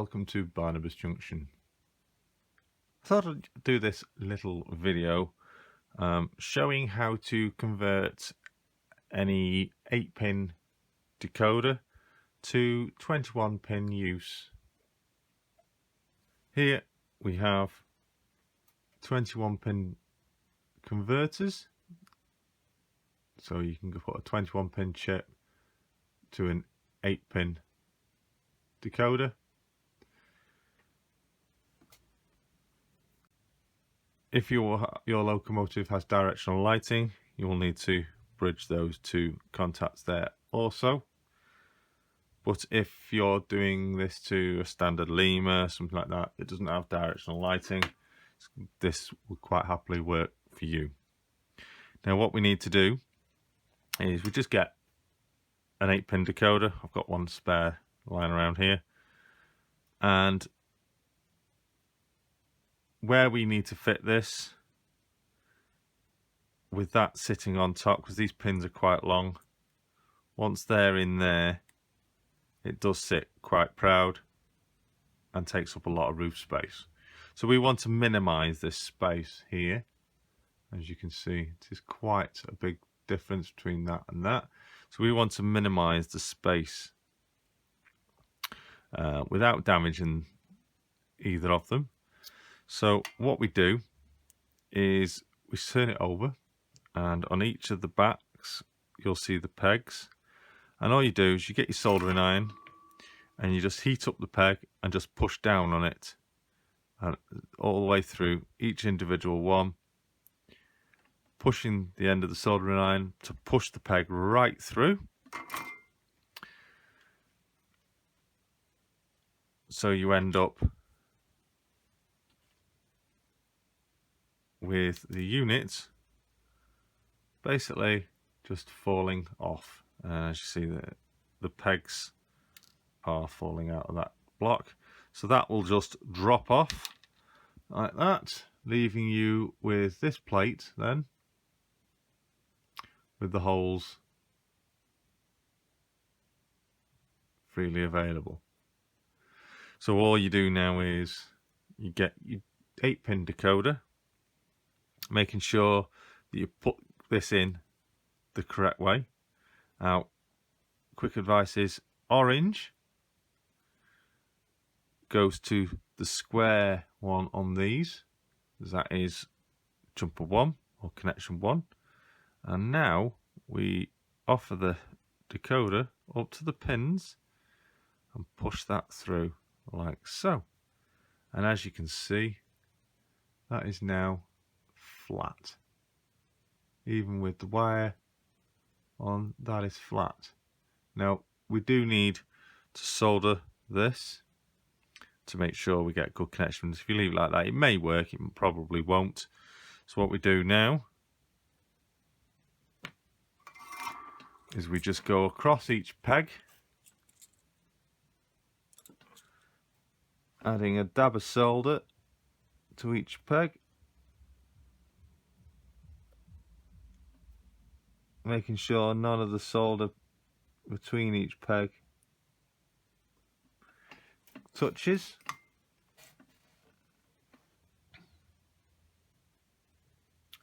welcome to Barnabas Junction. I thought I'd do this little video showing how to convert any 8-pin decoder to 21-pin use. Here we have 21-pin converters, so you can put a 21-pin chip to an 8-pin decoder. If your locomotive has directional lighting, you will need to bridge those two contacts there also. But if you're doing this to a standard lemur, something like that, it doesn't have directional lighting, this would quite happily work for you. Now what we need to do is we just get an 8-pin decoder. I've got one spare lying around here, and where we need to fit this, with that sitting on top, because these pins are quite long, once they're in there, it does sit quite proud and takes up a lot of roof space. So we want to minimize this space here. As you can see, it is quite a big difference between that and that. So we want to minimize the space without damaging either of them. So what we do is we turn it over, and on each of the backs you'll see the pegs, and all you do is you get your soldering iron and you just heat up the peg and just push down on it, and all the way through each individual one, pushing the end of the soldering iron to push the peg right through. So you end up with the unit basically just falling off. As you see, the pegs are falling out of that block. So that will just drop off like that, leaving you with this plate then, with the holes freely available. So all you do now is you get your 8-pin decoder, making sure that you put this in the correct way. Now, quick advice is orange goes to the square one on these. That is jumper 1 or connection 1. And now we offer the decoder up to the pins and push that through like so. And as you can see, that is now flat. Even with the wire on, that is flat. Now we do need to solder this to make sure we get good connections. If you leave it like that, it may work, it probably won't. So what we do now is we just go across each peg, adding a dab of solder to each peg, making sure none of the solder between each peg touches.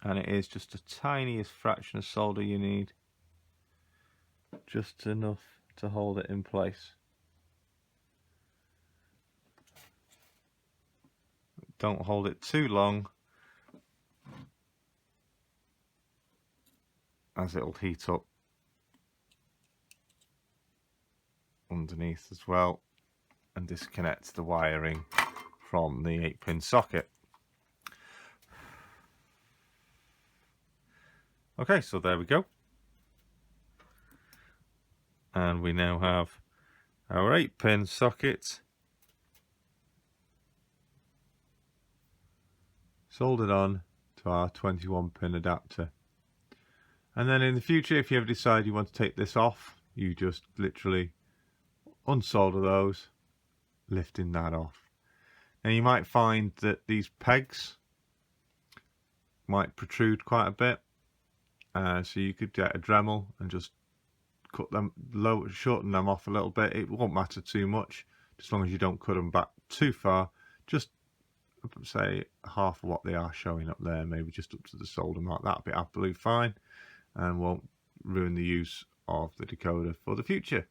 And it is just the tiniest fraction of solder you need, just enough to hold it in place. Don't hold it too long, as it'll heat up underneath as well and disconnect the wiring from the 8-pin socket. Okay, so there we go. And we now have our 8-pin socket soldered on to our 21-pin adapter. And then in the future, if you ever decide you want to take this off, you just literally unsolder those, lifting that off. Now you might find that these pegs might protrude quite a bit, so you could get a Dremel and just cut them low, shorten them off a little bit. It won't matter too much, as long as you don't cut them back too far, just say half of what they are showing up there, maybe just up to the solder mark. That'll be absolutely fine and won't ruin the use of the decoder for the future.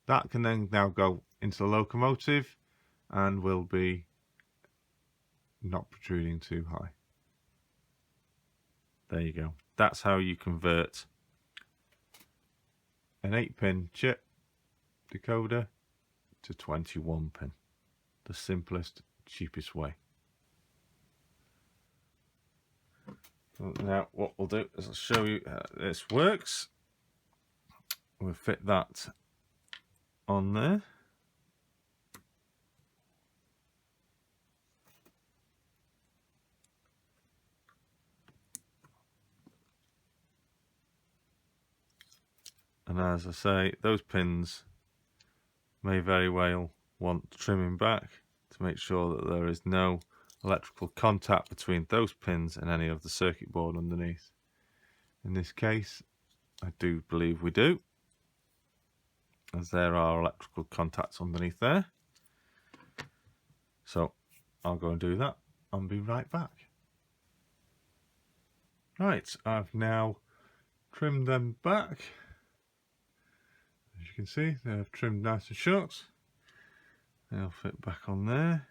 That can then now go into the locomotive and will be not protruding too high. There you go. That's how you convert an 8-pin chip decoder to 21-pin. The simplest, cheapest way. Now what we'll do is I'll show you how this works. We'll fit that on there. And as I say, those pins may very well want trimming back to make sure that there is no electrical contact between those pins and any of the circuit board underneath. In this case, I do believe we do, as there are electrical contacts underneath there. So I'll go and do that and be right back. Right, I've now trimmed them back. As you can see, they're trimmed nice and short. They'll fit back on there.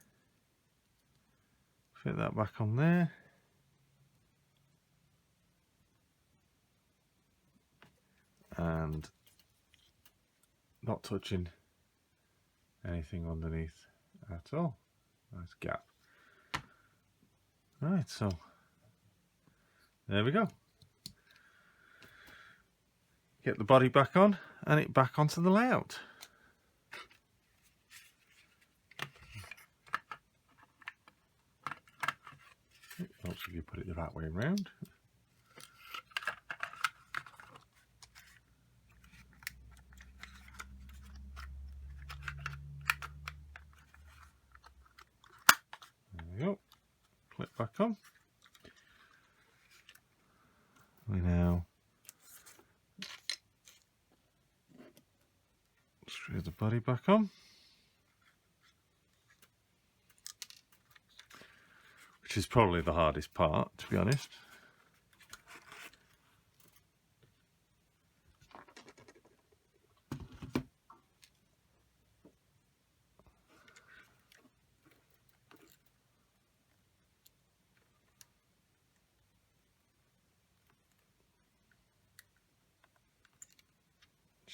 Fit that back on there. And not touching anything underneath at all. Nice gap. Right, so there we go. Get the body back on and it back onto the layout. Helps if you put it the right way around. There we go. Clip back on. We now screw the body back on, which is probably the hardest part, to be honest.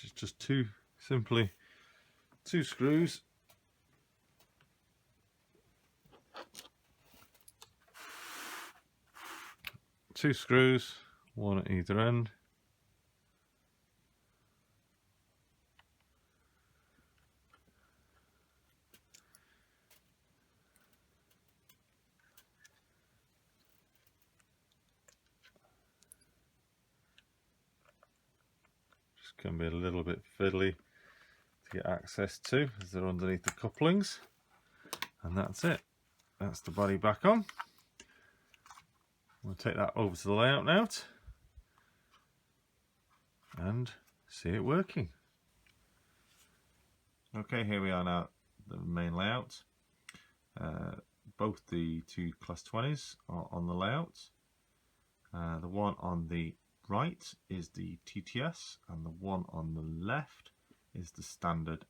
It's just simply two screws. Two screws, one at either end. Just can be a little bit fiddly to get access to, as they're underneath the couplings. And that's it. That's the body back on. We'll take that over to the layout now and see it working. Okay, here we are now, the main layout. Both the two class 20s are on the layout. The one on the right is the TTS and the one on the left is the standard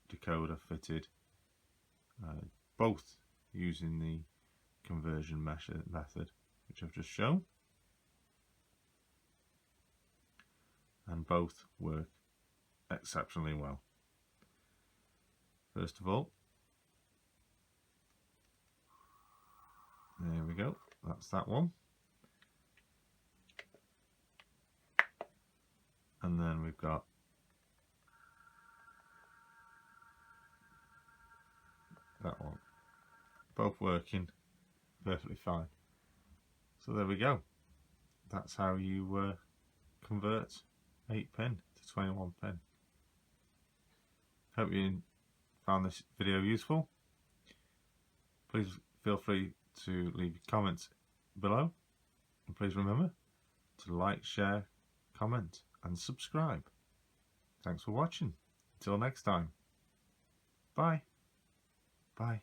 decoder fitted, both using the conversion method which I've just shown, and both work exceptionally well. First of all, there we go, that's that one, and then we've got that one, both working perfectly fine. So there we go. That's how you convert 8-pin to 21-pin. Hope you found this video useful. Please feel free to leave comments below, and please remember to like, share, comment and subscribe. Thanks for watching. Until next time. Bye. Bye.